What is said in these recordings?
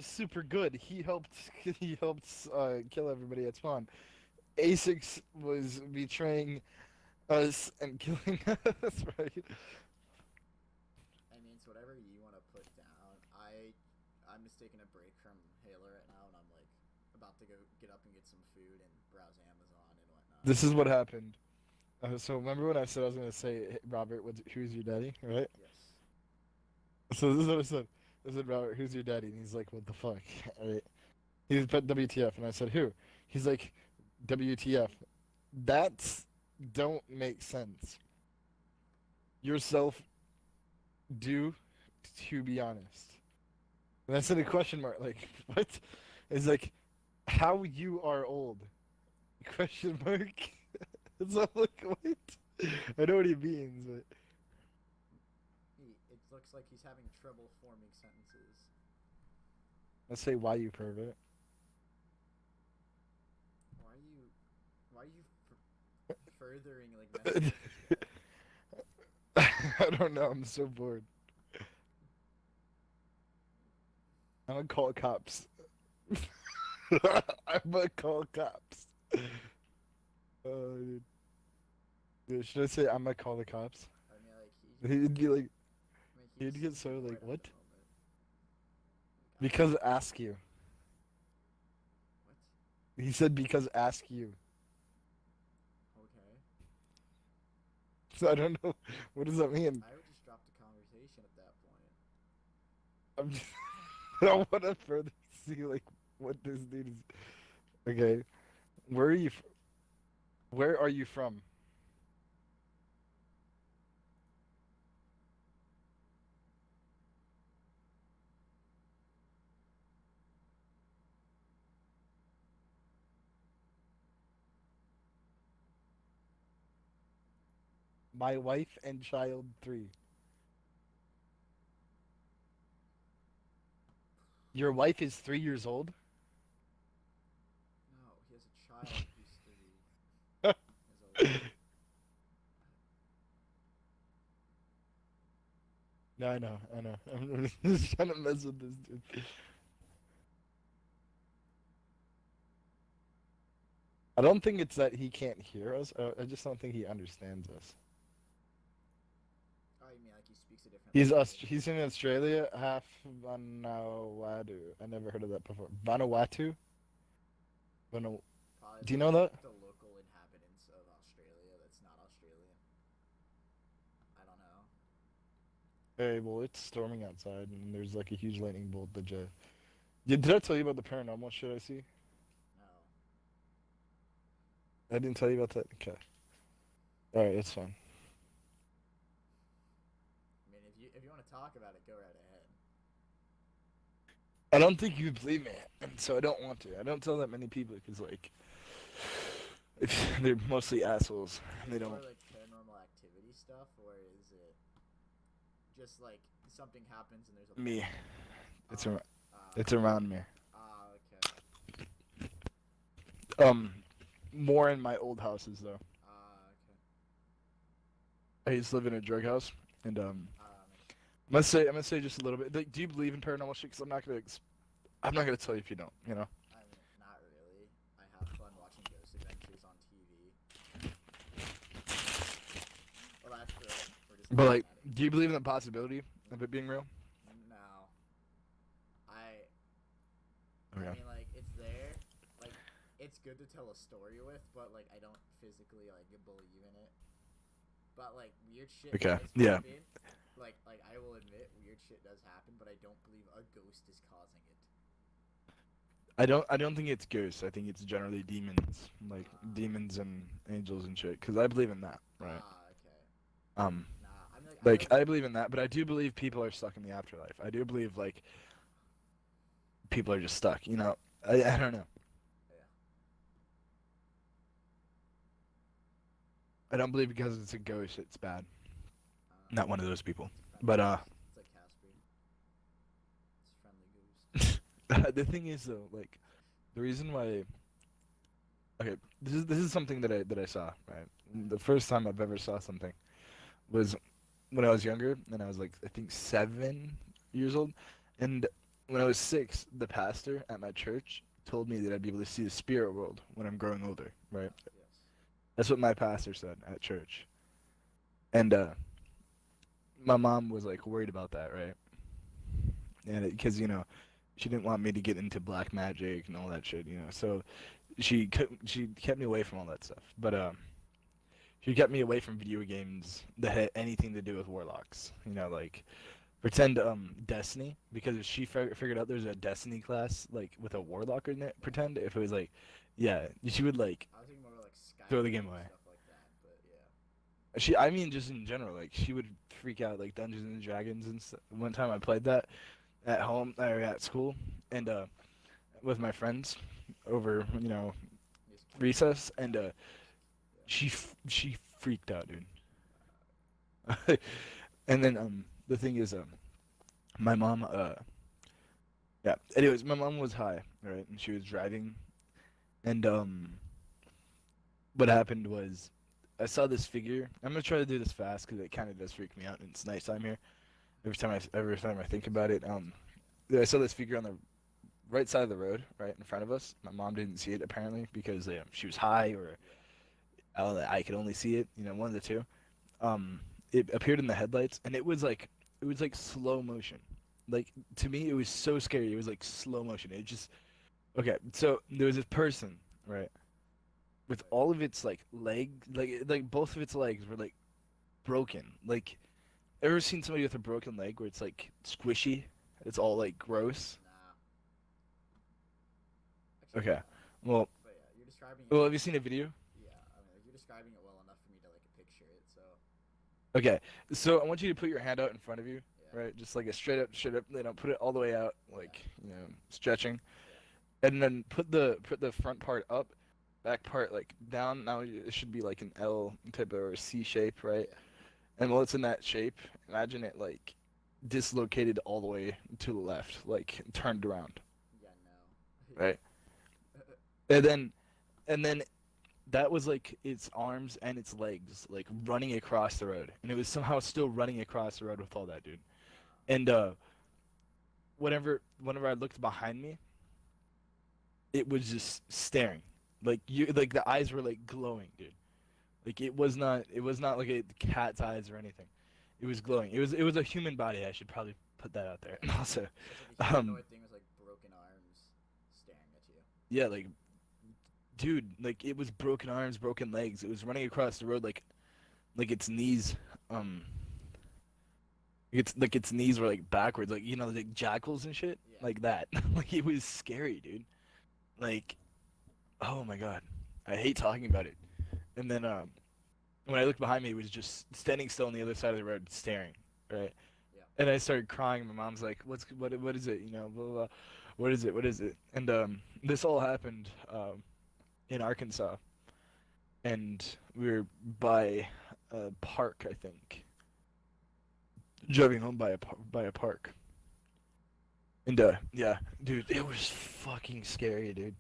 super good. He helped kill everybody at spawn. Asics was betraying us and killing us, right? I mean, it's whatever you want to put down. I'm just taking a break from Halo right now, and I'm like about to go get up and get some food and browse Amazon and whatnot. This is what happened. So remember when I said I was gonna say, hey, Robert, who's your daddy, right? Yes. So this is what I said. I said, Robert, who's your daddy? And he's like, what the fuck? Right? He's put WTF, and I said, who? He's like, WTF. That's don't make sense. Yourself do, to be honest. And I said a question mark, like, what? It's like, how you are old? Question mark. So I'm like, what? I know what he means, but It looks like he's having trouble forming sentences. let's say why you pervert. Why are you? Why are you furthering like messing with this guy? I don't know. I'm so bored. I'm gonna call cops. I'm gonna call cops. Dude. Dude, should I say I'm gonna call the cops? I mean, like He'd be like, I mean, he'd he's get so annoyed like, at the what? moment. Like, Because ask you. what? He said because ask you. Okay. So I don't know. What does that mean? I would just drop the conversation at that point. I'm just, I don't want to further see like what this dude is. Okay, where are you? Where are you from? My wife and child 3. Your wife is 3 years old? No, he has a child who's 3 years old. No, I know, I know. I'm just trying to mess with this dude. I don't think it's that he can't hear us. I just don't think he understands us. Oh, you mean like he speaks a different He's language? He's in Australia, half Vanuatu. I never heard of that before. Vanuatu? Vanu Probably Do you know that? the local inhabitants of Australia that's not Australian. I don't know. Hey, well, it's storming outside, and there's like a huge lightning bolt that just. Yeah, did I tell you about the paranormal shit I see? No. I didn't tell you about that? Okay. Alright, it's fine. I mean, if you want to talk about it, go right ahead. I don't think you believe me, and so I don't want to. I don't tell that many people because, like, they're mostly assholes. Is They it more don't. like paranormal activity stuff, or is it just like something happens and there's a Me. bolt? It's Oh, around. uh, It's around me. okay. Um, More in my old houses though. Okay. I used to live in a drug house, and Makes sense. I'm gonna say just a little bit. Like, do you believe in paranormal shit? Because I'm not gonna tell you if you don't. You know. I mean, not really. I have fun watching Ghost Adventures on TV. Well, actually, we're just But laughing like, at it. do you believe in the possibility of it being real? No, I I Okay. mean, like, it's there. Like, it's good to tell a story with, but like, I don't physically like believe in it. But like, weird shit Okay. does Yeah. happen. Like I will admit, weird shit does happen, but I don't believe a ghost is causing it. I don't think it's ghosts. I think it's generally demons, like demons and angels and shit. Because I believe in that, right? Okay. Um, Nah, I mean, like like, I believe in that, but I do believe people are stuck in the afterlife. I do believe like people are just stuck. You know, I don't know. yeah. I don't believe because it's a ghost, it's bad. Not one of those people. It's a friendly But ghost. It's like Casper. It's a friendly ghost. the thing is though, like the reason why. Okay, this is something that I saw. Right, the first time I've ever saw something was when I was younger, and I was like I think 7 years old, and when I was 6, the pastor at my church told me that I'd be able to see the spirit world when I'm growing older, right? Yes. That's what my pastor said at church. And my mom was like worried about that, right? And because she didn't want me to get into black magic and all that shit, So she kept me away from all that stuff. But she kept me away from video games that had anything to do with warlocks. Like pretend Destiny, because she figured out there's a Destiny class like with a warlock in it. Pretend if it was like, yeah, she would like I was thinking more like throw the Skyrim game and away. stuff like that, but yeah. I mean, just in general, like she would freak out like Dungeons and Dragons and stuff. One time I played that at home or at school, and with my friends over Just recess, and yeah. she freaked out, dude. And then the thing is my mom yeah. Anyways, my mom was high, right, and she was driving, and what happened was I saw this figure. I'm gonna try to do this fast because it kind of does freak me out, and it's nighttime here. Every time I think about it, I saw this figure on the right side of the road, right in front of us. My mom didn't see it apparently because she was high, or Yeah. I could only see it. One of the two. It appeared in the headlights, and it was like slow motion. Like to me, it was so scary. It was like slow motion. It just okay. So there was this person, right, with Right. all of its like like both of its legs were like broken. Like ever seen somebody with a broken leg where it's like squishy? It's all like gross. Nah. Actually, Okay. no. Well, But yeah, you're describing it well, have well you seen a enough. video? Yeah, I mean, like, you're describing it well enough for me to like picture it. So Okay. So I want you to put your hand out in front of you, yeah, right? Just like a straight up. Put it all the way out, yeah, like stretching, yeah. and then put the front part up, back part like down. Now it should be like an L type or a C shape, right? Yeah. And while it's in that shape, imagine it like dislocated all the way to the left, like turned around, Yeah, no. right? Yeah. And then that was like its arms and its legs like running across the road, and it was somehow still running across the road with all that, dude. And whenever I looked behind me, it was just staring, like the eyes were like glowing, dude. Like it was not like a cat's eyes or anything. It was glowing. It was a human body. I should probably put that out there. And also, So it's like a um, humanoid thing with like broken arms staring at you. yeah, like dude, like it was broken arms, broken legs. It was running across the road like its knees, um, its knees were like backwards, like like jackals and shit, Yeah. like that. Like it was scary, dude. Like, oh my god, I hate talking about it. And then when I looked behind me, it was just standing still on the other side of the road, staring, right? Yeah. And I started crying. My mom's like, what is it? Blah, blah, blah. What is it? What is it? And this all happened in Arkansas, and we were by a park, I think, driving home by a park. And yeah, dude, it was fucking scary, dude.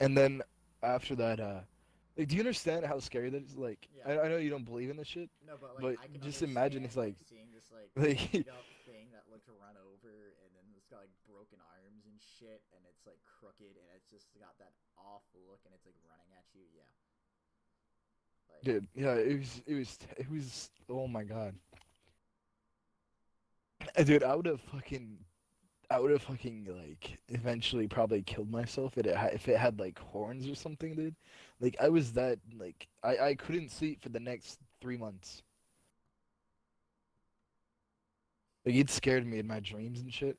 And then after that, like, do you understand how scary that is? Like, Yeah. I know you don't believe in this shit, No, but like but I can just imagine understand it's like, like seeing this like like, beat up thing that looked run over, and then it's got like broken arms and shit, and it's like crooked, and it's just got that off look, and it's like running at you. Yeah. Like dude, yeah, it was. Oh my god, dude, I would have fucking like eventually probably killed myself if it had like horns or something, dude. Like I was that like I couldn't sleep for the next 3 months. Like it scared me in my dreams and shit.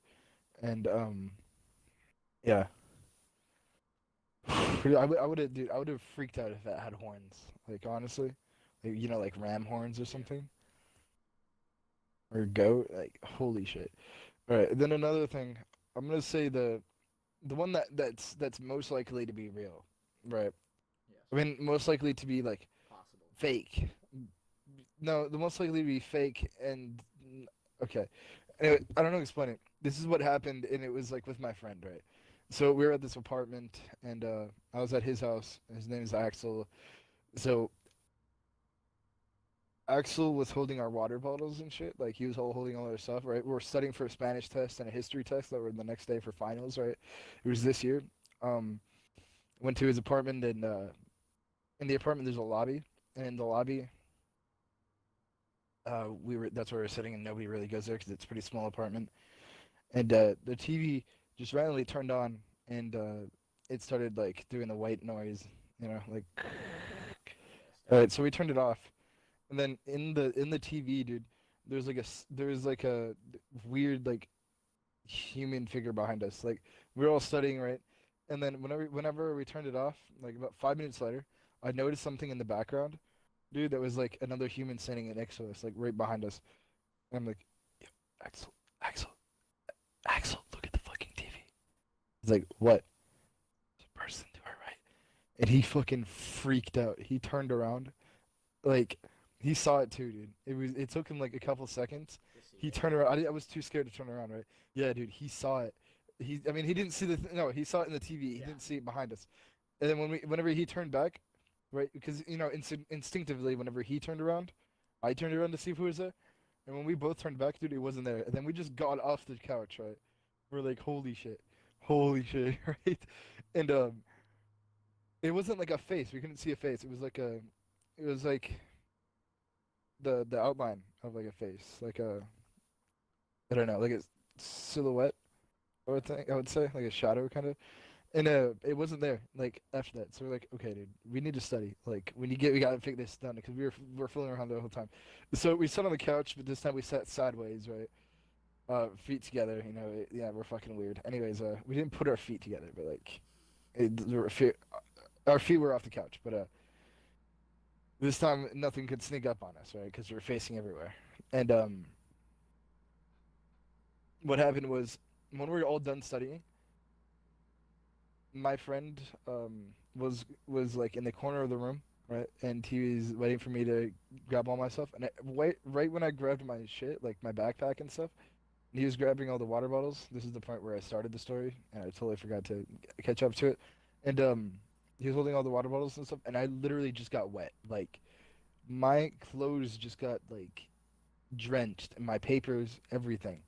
And yeah, I would have dude I would have freaked out if that had horns. Like honestly, like like ram horns or yeah. something or goat. Like holy shit. All right, then another thing. I'm gonna say the one that's most likely to be real, right? Yes. I mean, most likely to be like Possible. fake. No, the most likely to be fake and okay. Anyway, I don't know how to explain it. This is what happened, and it was like with my friend, right? So we were at this apartment, and I was at his house. His name is Axel. So Axel was holding our water bottles and shit. Like he was holding all our stuff, right? We were studying for a Spanish test and a history test that were the next day for finals, right? It was this year. Um, went to his apartment and in the apartment there's a lobby, and in the lobby, we were that's where we were sitting, and nobody really goes there because it's a pretty small apartment. And the TV just randomly turned on, and it started like doing the white noise, like. Yeah, All static. right, so we turned it off. And then in the TV, dude, there's like a weird like human figure behind us. Like we were all studying, right? And then whenever we turned it off, like about 5 minutes later, I noticed something in the background, dude, that was like another human standing next to us, like right behind us. And I'm like, "Yo, Axel, Axel, Axel, look at the fucking TV." He's like, "What?" There's a person to our right. And he fucking freaked out. He turned around. Like he saw it too, dude. It took him like a couple seconds. To see He it. turned around. I was too scared to turn around, right? Yeah, dude. He saw it. I mean, he didn't see no. He saw it in the TV. He Yeah. didn't see it behind us. And then whenever he turned back, right? Because instinctively, whenever he turned around, I turned around to see if he was there. And when we both turned back, dude, he wasn't there. And then we just got off the couch, right? We're like, holy shit, right? And it wasn't like a face. We couldn't see a face. It was like the outline of like a face, like a I don't know, like a silhouette. I would say like a shadow kind of. And it wasn't there like after that. So we're like, okay, dude, we need to study. Like we gotta figure this done because we were fooling around the whole time. So we sat on the couch, but this time we sat sideways, right? Feet together. Yeah, we're fucking weird. Anyways, we didn't put our feet together, but like, our feet were off the couch, but this time nothing could sneak up on us, right? Because we were facing everywhere. And what happened was when we were all done studying, my friend was like in the corner of the room, right? And he was waiting for me to grab all my stuff. And right when I grabbed my shit, like my backpack and stuff, and he was grabbing all the water bottles. This is the point where I started the story, and I totally forgot to catch up to it. And he was holding all the water bottles and stuff, and I literally just got wet. Like my clothes just got like drenched, and my papers, everything.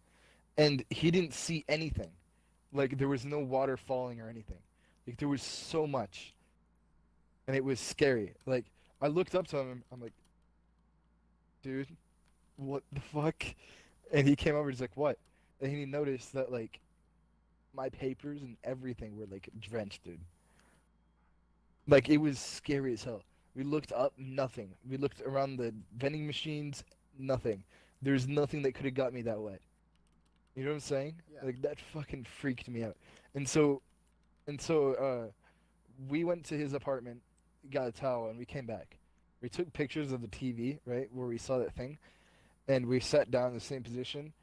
And he didn't see anything. Like there was no water falling or anything. Like there was so much, and it was scary. Like I looked up to him. I'm like, dude, what the fuck? And he came over. He's like, what? And he noticed that like my papers and everything were like drenched, dude. Like it was scary as hell. We looked up, nothing. We looked around the vending machines, nothing. There's nothing that could have got me that wet. You know what I'm saying? Yeah. Like that fucking freaked me out. And so and so we went to his apartment, got a towel, and we came back. We took pictures of the TV, right, where we saw that thing, and we sat down in the same position,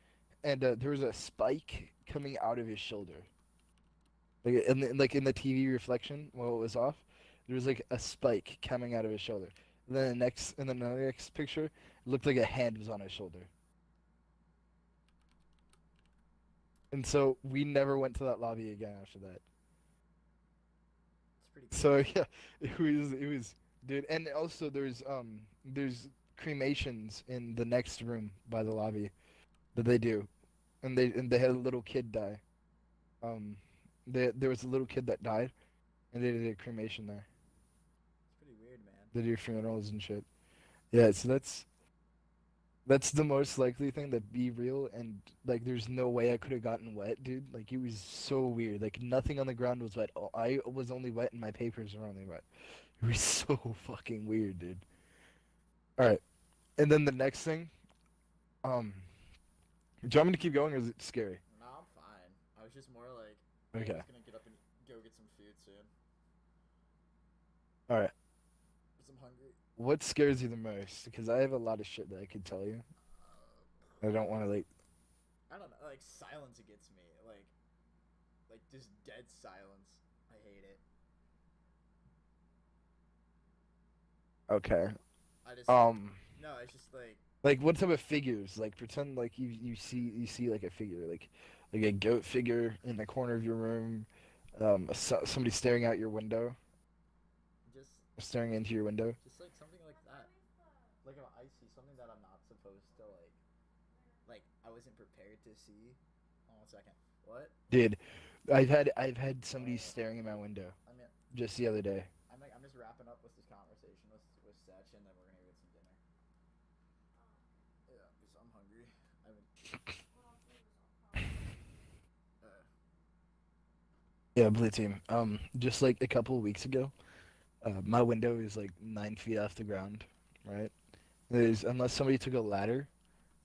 and there was a spike coming out of his shoulder, like in the TV reflection while it was off. There was like a spike coming out of his shoulder. And then the next picture, it looked like a hand was on his shoulder. And so we never went to that lobby again after that. It's pretty So crazy. yeah, it was dude. And also there's cremations in the next room by the lobby that they do, and they had a little kid die. Um, there was a little kid that died, and they did a cremation there. It's pretty weird, man. They do funerals and shit. Yeah, so that's the most likely thing that be real, and like there's no way I could have gotten wet, dude. Like it was so weird. Like nothing on the ground was wet. I was only wet, and my papers were only wet. It was so fucking weird, dude. All right, and then the next thing, um, do you want me to keep going, or is it scary? No, I'm fine. I was just more like, I Okay. was gonna get up and go get some food soon. All right. 'Cause I'm hungry. What scares you the most? Because I have a lot of shit that I could tell you. I don't want to like. I don't know. Like silence gets me. Like just dead silence. I hate it. Okay. I just Um. no. It's just like Like what type of figures? Like pretend like you see like a figure like a goat figure in the corner of your room. Somebody staring out your window, just staring into your window. like something like that. Like an icy something wasn't prepared to see. Hold on 1 second. What? Dude, I've had somebody staring in my window I mean, just the other day. I'm just wrapping up with this conversation with Sech, and then we're gonna get some dinner. Yeah, because I'm hungry. I mean, uh, Yeah, blue team. Just like a couple of weeks ago, my window is like 9 feet off the ground, right? There's unless somebody took a ladder,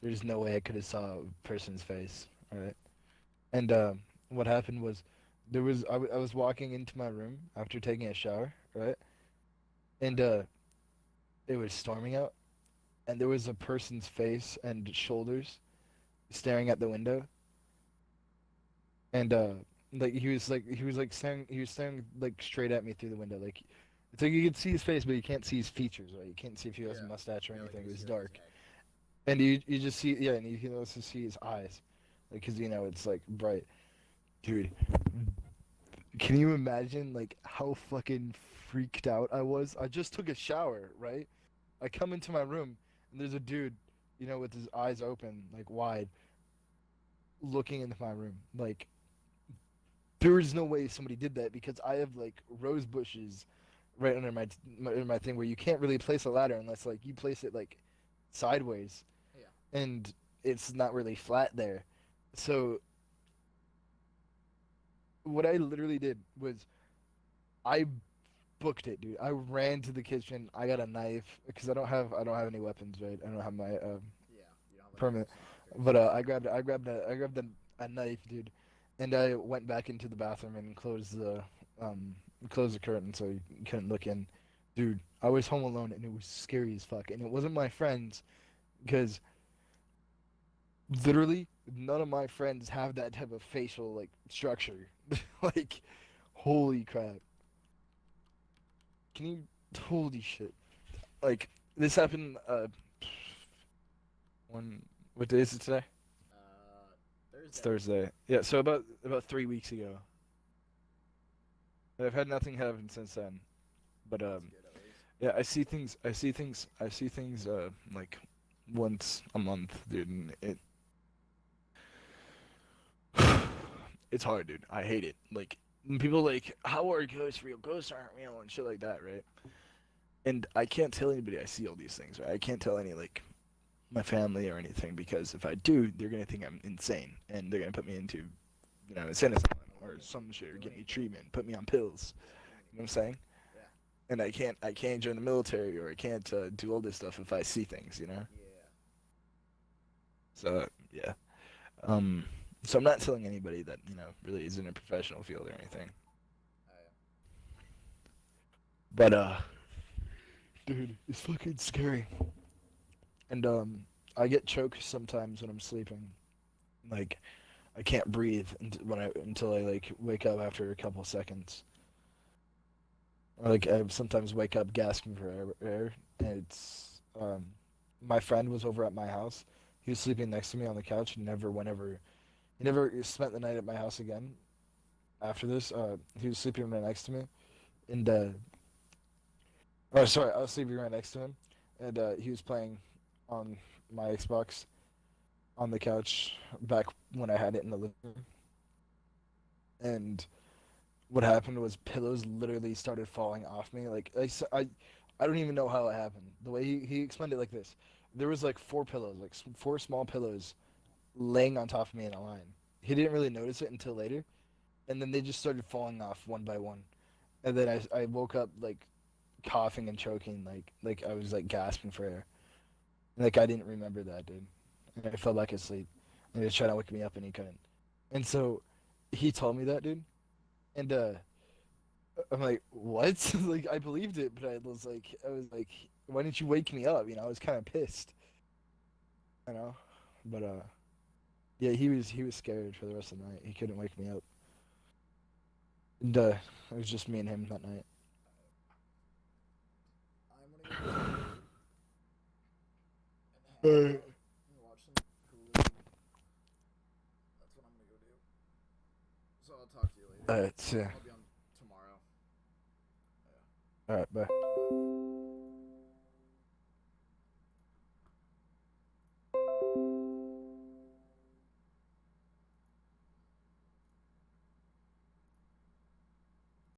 there's no way I could have saw a person's face, right? And what happened was, I was walking into my room after taking a shower, right? And it was storming out, and there was a person's face and shoulders staring at the window, and like he was staring like straight at me through the window, like it's like you could see his face, but you can't see his features, right? You can't see if he has a yeah, mustache or yeah, like anything. you It was see like his dark, head. and you just see, yeah, and you can also see his eyes, like because it's like bright, dude. Can you imagine like how fucking freaked out I was? I just took a shower, right? I come into my room and there's a dude, with his eyes open, like wide, looking into my room. Like there is no way somebody did that because I have like rose bushes right under my thing where you can't really place a ladder unless like you place it like sideways Yeah. and it's not really flat there. So what I literally did was I booked it, dude. I ran to the kitchen. I got a knife because I don't have any weapons, right? I don't have my Yeah. You don't have like permit, close encounters. but I grabbed a knife, dude, and I went back into the bathroom and closed the curtain so you couldn't look in, dude. I was home alone and it was scary as fuck, and it wasn't my friends because literally none of my friends have that type of facial like structure, like holy crap. Can you holy shit? Like this happened one what day is it today? It's Thursday. Thursday. Yeah, so about 3 weeks ago. I've had nothing happen since then. But That's good at least. yeah, I see things like once a month, dude, and it's hard, dude. I hate it. Like when people like, how are ghosts real? Ghosts aren't real and shit like that, right? And I can't tell anybody I see all these things, right? I can't tell any like my family or anything because if I do, they're gonna think I'm insane and they're gonna put me into, insane asylum A or lunatic. some shit or get me Lunatic. treatment, put me on pills. You know what I'm saying? Yeah. And I can't join the military or I can't do all this stuff if I see things, you know. Yeah. So yeah, um, so I'm not telling anybody that really is in a professional field or anything. Oh, But dude, it's fucking scary. And I get choked sometimes when I'm sleeping. Like I can't breathe until I like wake up after a couple seconds. Or like I sometimes wake up gasping for air. And it's my friend was over at my house. He was sleeping next to me on the couch. He never spent the night at my house again. After this, he was sleeping right next to me, and oh sorry, I was sleeping right next to him, and he was playing on my Xbox on the couch back when I had it in the living room. And what happened was pillows literally started falling off me. Like I don't even know how it happened. The way he explained it like this: there was like four pillows, like four small pillows, laying on top of me in a line. He didn't really notice it until later, and then they just started falling off one by one. And then I woke up like coughing and choking, like I was like gasping for air. Like I didn't remember that, dude. And I fell back asleep. And he was trying to wake me up and he couldn't. And so he told me that, dude. And I'm like, what? Like I believed it, but I was like, why didn't you wake me up? I was kind of pissed, you know. But yeah, he was scared for the rest of the night. He couldn't wake me up. And it was just me and him that night. I'm gonna go get some food and hang Alright. out and watch some Hulu. That's what I'm gonna go do. So I'll talk to you later. Alright, see ya. I'll be on tomorrow. Yeah. Alright, bye.